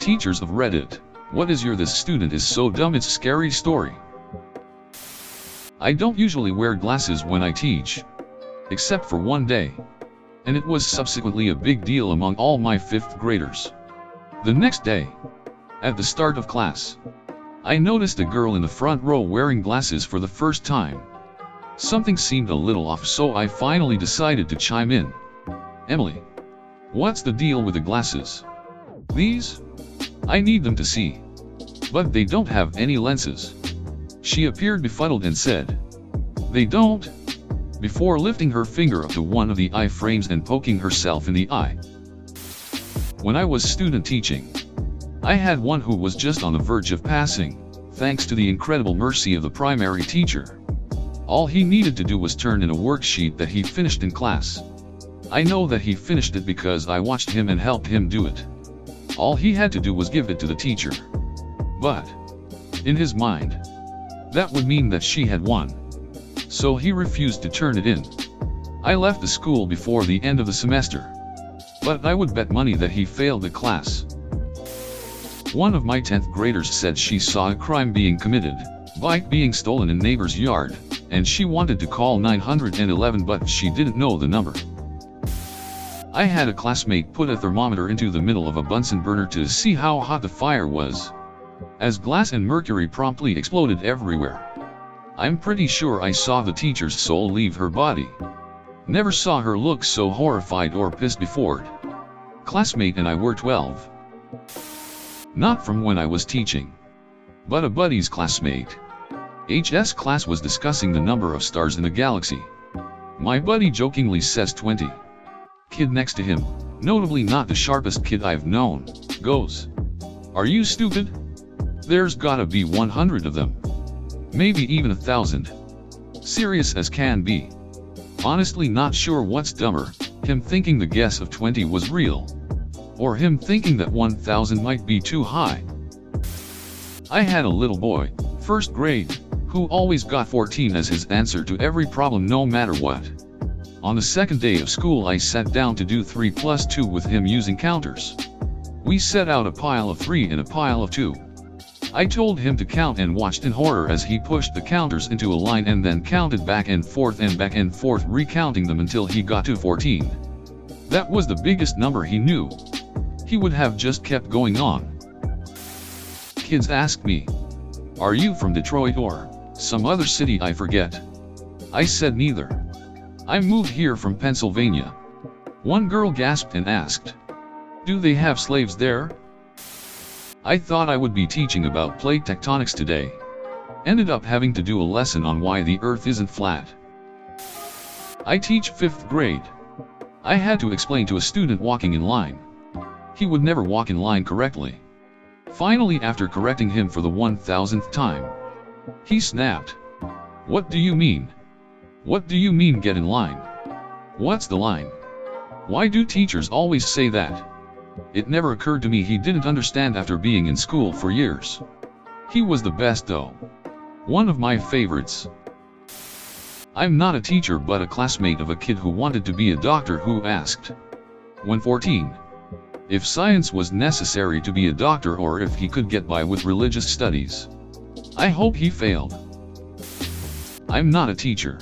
teachers of Reddit, what is your "this student is so dumb it's scary" story? I don't usually wear glasses when I teach, except for one day, and it was subsequently a big deal among all my 5th graders. The next day, at the start of class, I noticed a girl in the front row wearing glasses for the first time. Something seemed a little off, so I finally decided to chime in. "Emily, what's the deal with the glasses? These? I need them to see. But they don't have any lenses." She appeared befuddled and said, "They don't?" before lifting her finger up to one of the eye frames and poking herself in the eye. When I was student teaching, I had one who was just on the verge of passing, thanks to the incredible mercy of the primary teacher. All he needed to do was turn in a worksheet that he finished in class. I know that he finished it because I watched him and helped him do it. All he had to do was give it to the teacher. But, in his mind, that would mean that she had won. So he refused to turn it in. I left the school before the end of the semester, but I would bet money that he failed the class. One of my 10th graders said she saw a crime being committed, bike being stolen in neighbor's yard, and she wanted to call 911 but she didn't know the number. I had a classmate put a thermometer into the middle of a Bunsen burner to see how hot the fire was, as glass and mercury promptly exploded everywhere. I'm pretty sure I saw the teacher's soul leave her body. Never saw her look so horrified or pissed before. Classmate and I were 12. Not from when I was teaching, but a buddy's classmate. HS class was discussing the number of stars in the galaxy. My buddy jokingly says 20. Kid next to him, notably not the sharpest kid I've known, goes, "Are you stupid? There's gotta be 100 of them. Maybe even 1,000. Serious as can be." Honestly not sure what's dumber, him thinking the guess of 20 was real, or him thinking that 1,000 might be too high. I had a little boy, 1st grade, who always got 14 as his answer to every problem no matter what. On the 2nd day of school I sat down to do 3 plus 2 with him using counters. We set out a pile of 3 and a pile of 2. I told him to count and watched in horror as he pushed the counters into a line and then counted back and forth, recounting them until he got to 14. That was the biggest number he knew. He would have just kept going on. Kids asked me, "Are you from Detroit or some other city I forget?" I said neither. I moved here from Pennsylvania. One girl gasped and asked, "Do they have slaves there?" I thought I would be teaching about plate tectonics today. Ended up having to do a lesson on why the earth isn't flat. I teach 5th grade. I had to explain to a student walking in line. He would never walk in line correctly. Finally, after correcting him for the 1,000th time, he snapped, "What do you mean? What do you mean get in line? What's the line? Why do teachers always say that?" It never occurred to me he didn't understand after being in school for years. He was the best though. One of my favorites. I'm not a teacher but a classmate of a kid who wanted to be a doctor who asked, when 14, if science was necessary to be a doctor or if he could get by with religious studies. I hope he failed. I'm not a teacher,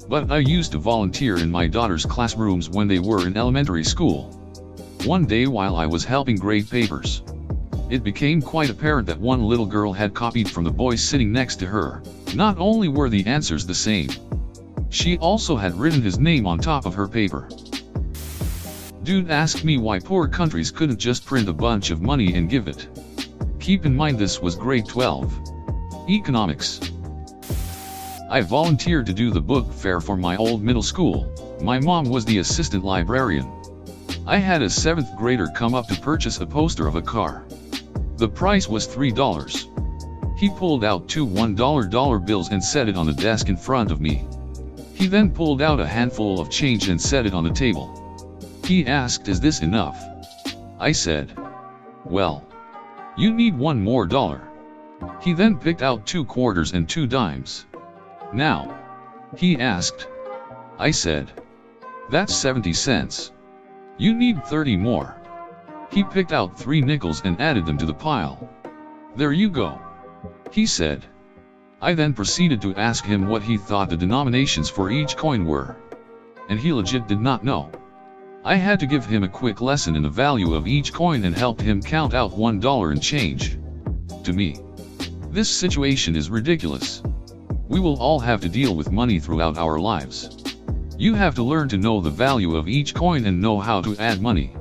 but I used to volunteer in my daughter's classrooms when they were in elementary school. One day while I was helping grade papers, it became quite apparent that one little girl had copied from the boy sitting next to her. Not only were the answers the same, she also had written his name on top of her paper. Dude asked me why poor countries couldn't just print a bunch of money and give it. Keep in mind this was grade 12. Economics. I volunteered to do the book fair for my old middle school. My mom was the assistant librarian. I had a 7th grader come up to purchase a poster of a car. The price was $3. He pulled out 2 $1 bills and set it on the desk in front of me. He then pulled out a handful of change and set it on the table. He asked, "Is this enough?" I said, "Well, you need $1 more." He then picked out 2 quarters and 2 dimes. "Now," he asked. I said, "That's 70 cents. You need 30 more." He picked out 3 nickels and added them to the pile. "There you go," he said. I then proceeded to ask him what he thought the denominations for each coin were. And he legit did not know. I had to give him a quick lesson in the value of each coin and helped him count out $1 and change. To me, this situation is ridiculous. We will all have to deal with money throughout our lives. You have to learn to know the value of each coin and know how to add money.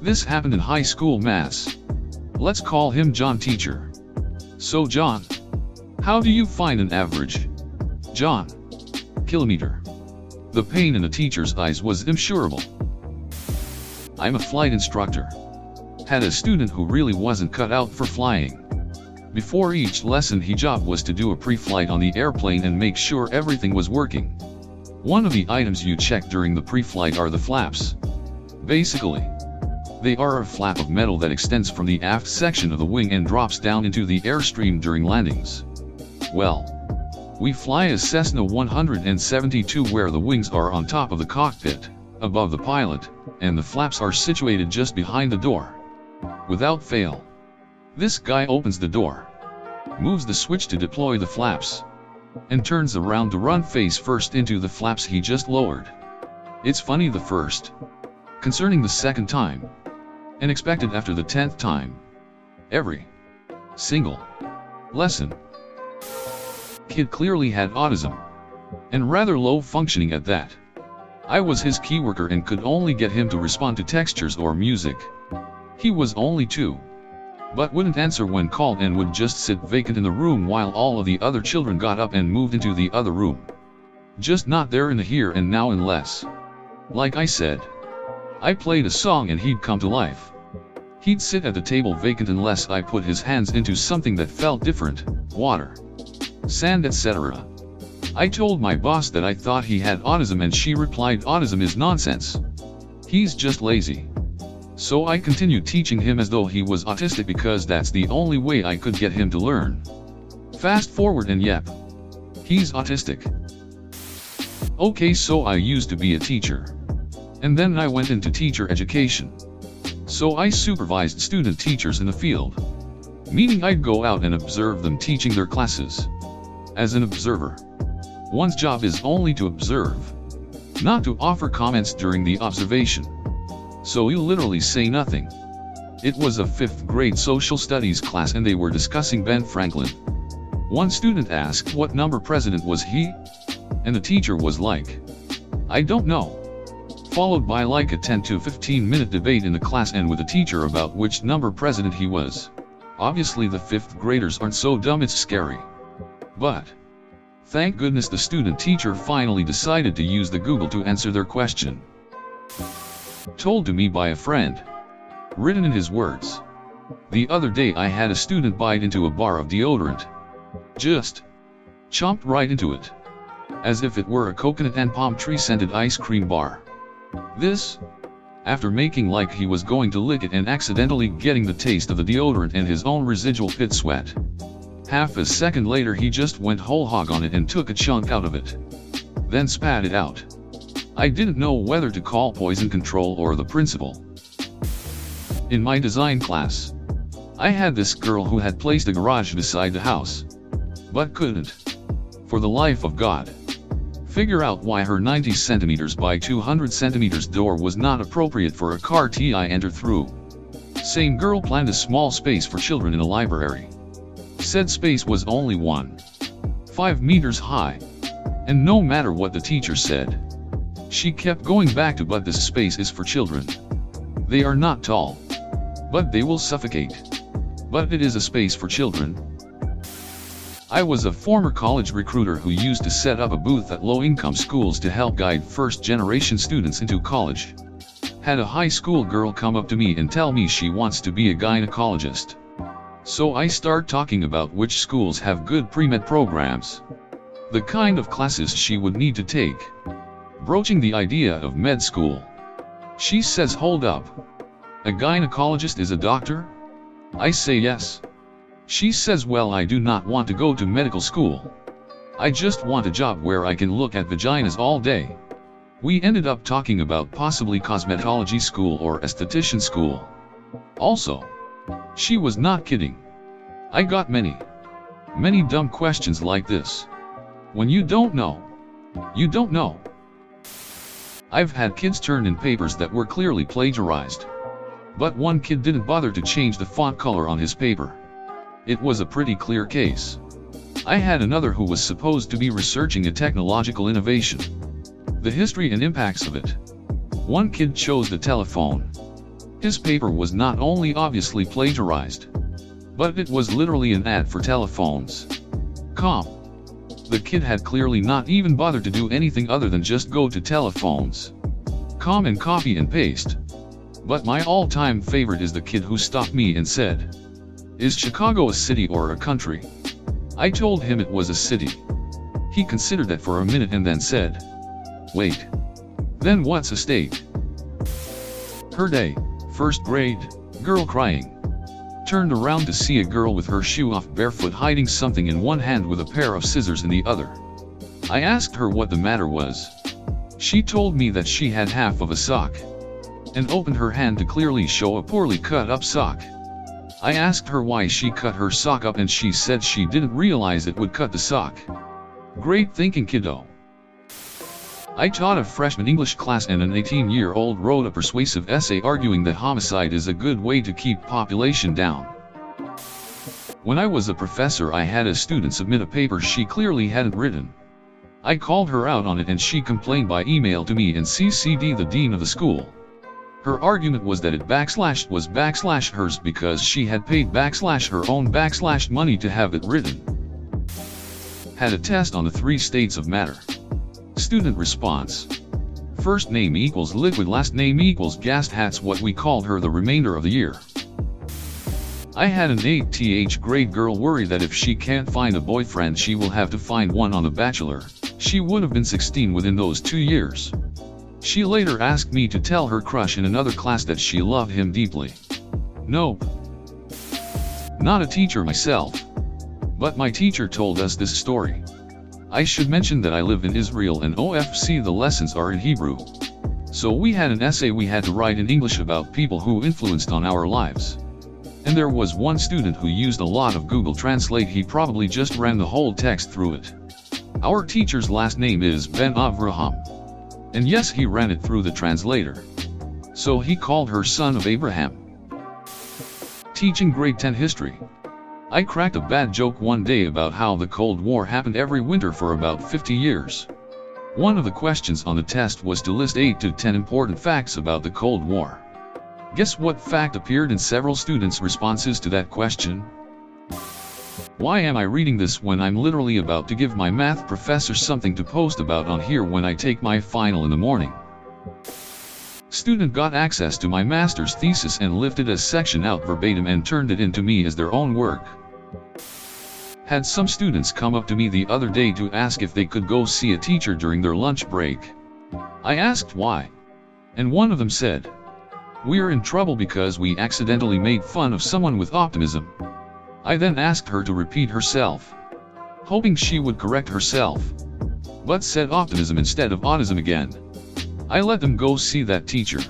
This happened in high school maths. Let's call him John teacher. "So John, how do you find an average?" "John, kilometer." The pain in the teacher's eyes was immeasurable. I'm a flight instructor. Had a student who really wasn't cut out for flying. Before each lesson his job was to do a pre-flight on the airplane and make sure everything was working. One of the items you check during the pre-flight are the flaps. Basically, they are a flap of metal that extends from the aft section of the wing and drops down into the airstream during landings. Well, we fly a Cessna 172 where the wings are on top of the cockpit, above the pilot, and the flaps are situated just behind the door. Without fail, this guy opens the door, moves the switch to deploy the flaps, and turns around to run face first into the flaps he just lowered. It's funny the first, concerning the second time, and expected after the 10th time. Every single lesson. Kid clearly had autism, and rather low functioning at that. I was his key worker and could only get him to respond to textures or music. He was only 2, but wouldn't answer when called and would just sit vacant in the room while all of the other children got up and moved into the other room. Just not there in the here and now unless, like I said, I played a song and he'd come to life. He'd sit at the table vacant unless I put his hands into something that felt different, water, sand, etc. I told my boss that I thought he had autism and she replied, "Autism is nonsense. He's just lazy." So I continued teaching him as though he was autistic because that's the only way I could get him to learn. Fast forward and yep, he's autistic. Okay, so I used to be a teacher. And then I went into teacher education. So I supervised student teachers in the field. Meaning I'd go out and observe them teaching their classes. As an observer, one's job is only to observe, not to offer comments during the observation. So you literally say nothing. It was a 5th grade social studies class and they were discussing Ben Franklin. One student asked what number president was he? And the teacher was like, "I don't know." Followed by like a 10 to 15 minute debate in the class and with the teacher about which number president he was. Obviously the 5th graders aren't so dumb it's scary. But, thank goodness the student teacher finally decided to use the Google to answer their question. Told to me by a friend. Written in his words. The other day I had a student bite into a bar of deodorant. Just chomped right into it. As if it were a coconut and palm tree scented ice cream bar. This, after making like he was going to lick it and accidentally getting the taste of the deodorant and his own residual pit sweat. Half a second later he just went whole hog on it and took a chunk out of it. Then spat it out. I didn't know whether to call poison control or the principal. In my design class, I had this girl who had placed a garage beside the house, but couldn't, for the life of God, figure out why her 90 centimeters by 200 centimeters door was not appropriate for a car to enter through. Same girl planned a small space for children in a library. Said space was only 1.5 meters high, and no matter what the teacher said, she kept going back to, "But this space is for children. They are not tall, but they will suffocate. But it is a space for children." I was a former college recruiter who used to set up a booth at low-income schools to help guide first-generation students into college. Had a high school girl come up to me and tell me she wants to be a gynecologist. So I start talking about which schools have good pre-med programs, the kind of classes she would need to take. Broaching the idea of med school. She says, "Hold up. A gynecologist is a doctor?" I say yes. She says, "Well, I do not want to go to medical school. I just want a job where I can look at vaginas all day." We ended up talking about possibly cosmetology school or esthetician school. Also, she was not kidding. I got many dumb questions like this. When you don't know, you don't know. I've had kids turn in papers that were clearly plagiarized. But one kid didn't bother to change the font color on his paper. It was a pretty clear case. I had another who was supposed to be researching a technological innovation, the history and impacts of it. One kid chose the telephone. His paper was not only obviously plagiarized, but it was literally an ad for telephones. The kid had clearly not even bothered to do anything other than just go to telephones, and copy and paste. But my all-time favorite is the kid who stopped me and said, "Is Chicago a city or a country?" I told him it was a city. He considered that for a minute and then said, "Wait. Then what's a state?" Her day, first grade, girl crying. Turned around to see a girl with her shoe off barefoot hiding something in one hand with a pair of scissors in the other. I asked her what the matter was. She told me that she had half of a sock, and opened her hand to clearly show a poorly cut up sock. I asked her why she cut her sock up and she said she didn't realize it would cut the sock. Great thinking, kiddo. I taught a freshman English class and an 18-year-old wrote a persuasive essay arguing that homicide is a good way to keep population down. When I was a professor, I had a student submit a paper she clearly hadn't written. I called her out on it and she complained by email to me and CC'd the dean of the school. Her argument was that it was hers because she had paid her own money to have it written. Had a test on the 3 states of matter. Student response: first name equals liquid, last name equals gas. That's what we called her the remainder of the year. I had an 8th grade girl worry that if she can't find a boyfriend she will have to find one on The Bachelor. She would have been 16 within those 2 years. She later asked me to tell her crush in another class that she loved him deeply. Nope. Not a teacher myself, but my teacher told us this story. I should mention that I live in Israel and OFC the lessons are in Hebrew. So we had an essay we had to write in English about people who influenced on our lives. And there was one student who used a lot of Google Translate. He probably just ran the whole text through it. Our teacher's last name is Ben Avraham. And yes, he ran it through the translator. So he called her son of Abraham. Teaching grade 10 history. I cracked a bad joke one day about how the Cold War happened every winter for about 50 years. One of the questions on the test was to list 8 to 10 important facts about the Cold War. Guess what fact appeared in several students' responses to that question? Why am I reading this when I'm literally about to give my math professor something to post about on here when I take my final in the morning? Student got access to my master's thesis and lifted a section out verbatim and turned it into me as their own work. Had some students come up to me the other day to ask if they could go see a teacher during their lunch break. I asked why, and one of them said, "We're in trouble because we accidentally made fun of someone with optimism." I then asked her to repeat herself, hoping she would correct herself, but said optimism instead of autism again. I let them go see that teacher,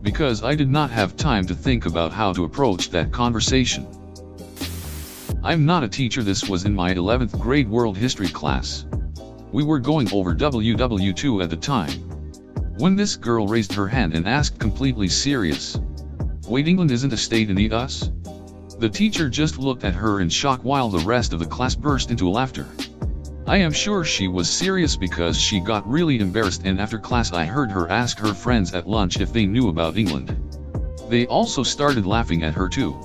because I did not have time to think about how to approach that conversation. I'm not a teacher. This was in my 11th grade world history class. We were going over WW2 at the time, when this girl raised her hand and asked completely serious, "Wait, England isn't a state in the US?" The teacher just looked at her in shock while the rest of the class burst into laughter. I am sure she was serious because she got really embarrassed, and after class I heard her ask her friends at lunch if they knew about England. They also started laughing at her too.